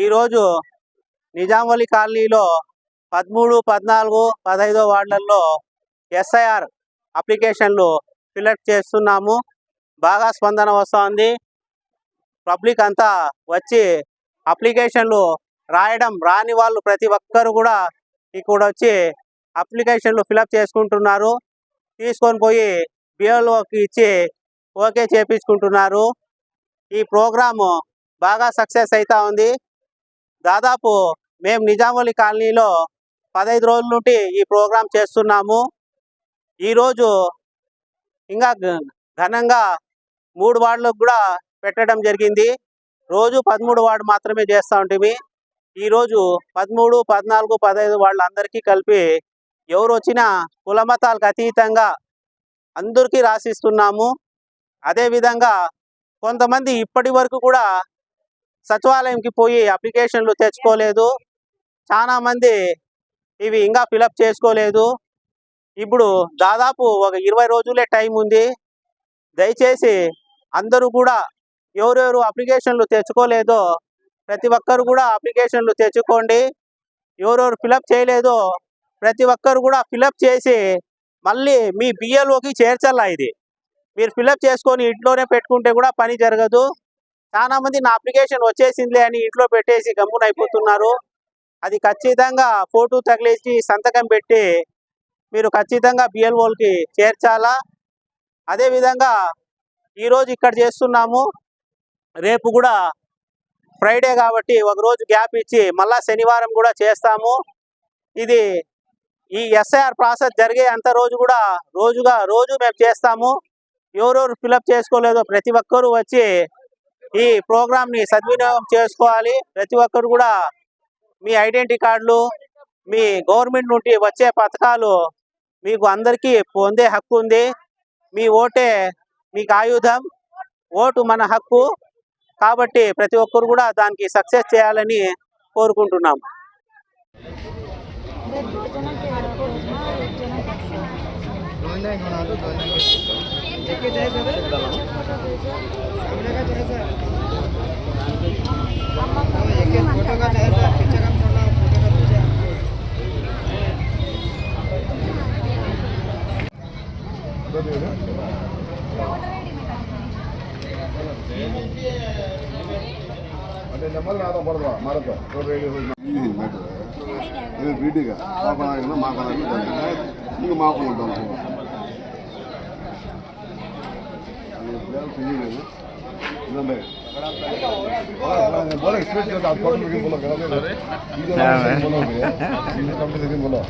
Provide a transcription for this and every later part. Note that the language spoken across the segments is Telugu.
ఈరోజు నిజాంవలి కాలనీలో 13, 14, 15 వార్డులలో ఎస్ఐఆర్ అప్లికేషన్లు ఫిలప్ చేస్తున్నాము. బాగా స్పందన వస్తుంది. పబ్లిక్ అంతా వచ్చి అప్లికేషన్లు రాయడం రాని వాళ్ళు ప్రతి ఒక్కరు కూడా ఇక్కడ వచ్చి అప్లికేషన్లు ఫిలప్ చేసుకుంటున్నారు. తీసుకొని పోయి బిఎల్ఓకి ఇచ్చి ఓకే చేయించుకుంటున్నారు. ఈ ప్రోగ్రాము బాగా సక్సెస్ అవుతా ఉంది. దాదాపు మేము నిజాంవలి కాలనీలో 15 రోజుల నుండి ఈ ప్రోగ్రాం చేస్తున్నాము. ఈరోజు ఇంకా ఘనంగా 3 వార్డులకు కూడా పెట్టడం జరిగింది. రోజు 13 వార్డు మాత్రమే చేస్తూ ఉంటుంది. ఈరోజు 13, 14, 15 వార్డులు అందరికీ కలిపి ఎవరు వచ్చినా కులమతాలకు అతీతంగా అందరికీ రాసిస్తున్నాము. అదేవిధంగా కొంతమంది ఇప్పటి వరకు కూడా సచివాలయంకి పోయి అప్లికేషన్లు తెచ్చుకోలేదు. చాలామంది ఇవి ఇంకా ఫిలప్ చేసుకోలేదు. ఇప్పుడు దాదాపు ఒక 20 రోజులే టైం ఉంది. దయచేసి అందరూ కూడా ఎవరెవరు అప్లికేషన్లు తెచ్చుకోలేదో ప్రతి ఒక్కరు కూడా అప్లికేషన్లు తెచ్చుకోండి. ఎవరెవరు ఫిలప్ చేయలేదో ప్రతి ఒక్కరు కూడా ఫిలప్ చేసి మళ్ళీ మీ బిఎల్ఓకి చేర్చాలా. ఇది మీరు ఫిలప్ చేసుకొని ఇంట్లోనే పెట్టుకుంటే కూడా పని జరగదు. చాలామంది నా అప్లికేషన్ వచ్చేసిందిలే అని ఇంట్లో పెట్టేసి గమ్మున అయిపోతున్నారు. అది ఖచ్చితంగా ఫోటో తగిలేసి సంతకం పెట్టి మీరు ఖచ్చితంగా బిఎల్ఓలకి చేర్చాలా. అదేవిధంగా ఈరోజు ఇక్కడ చేస్తున్నాము. రేపు కూడా ఫ్రైడే కాబట్టి ఒకరోజు గ్యాప్ ఇచ్చి మళ్ళా శనివారం కూడా చేస్తాము. ఇది ఈ ఎస్ఐఆర్ ప్రాసెస్ జరిగే అంత రోజు కూడా రోజు మేము చేస్తాము. ఎవరెవరు ఫిలప్ చేసుకోలేదో ప్రతి ఒక్కరూ వచ్చి ఈ ప్రోగ్రామ్ని సద్వినియోగం చేసుకోవాలి. ప్రతి ఒక్కరు కూడా మీ ఐడెంటిటీ కార్డులు, మీ గవర్నమెంట్ నుండి వచ్చే పథకాలు మీకు అందరికీ పొందే హక్కు ఉంది. మీ ఓటే మీకు ఆయుధం. ఓటు మన హక్కు కాబట్టి ప్రతి ఒక్కరు కూడా దానికి సక్సెస్ చేయాలని కోరుకుంటున్నాం. నెంబర్ రాదా పడదా మారతో ఇది వీడిగా మాకు ఇంకా మాకు ఉంటాను बोलो एक्सप्रेस करता आप कौन मुझे बोलो गलत है इधर बोलो ये कम से कम बोलो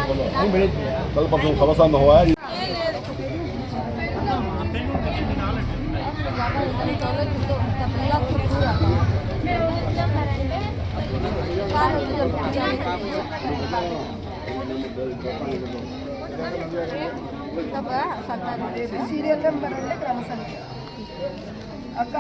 बोलो नहीं मेरे कल परसों खबरसार हुआ है సీరియల్ నెంబర్ అంటే క్రమసంఖ్య అక్క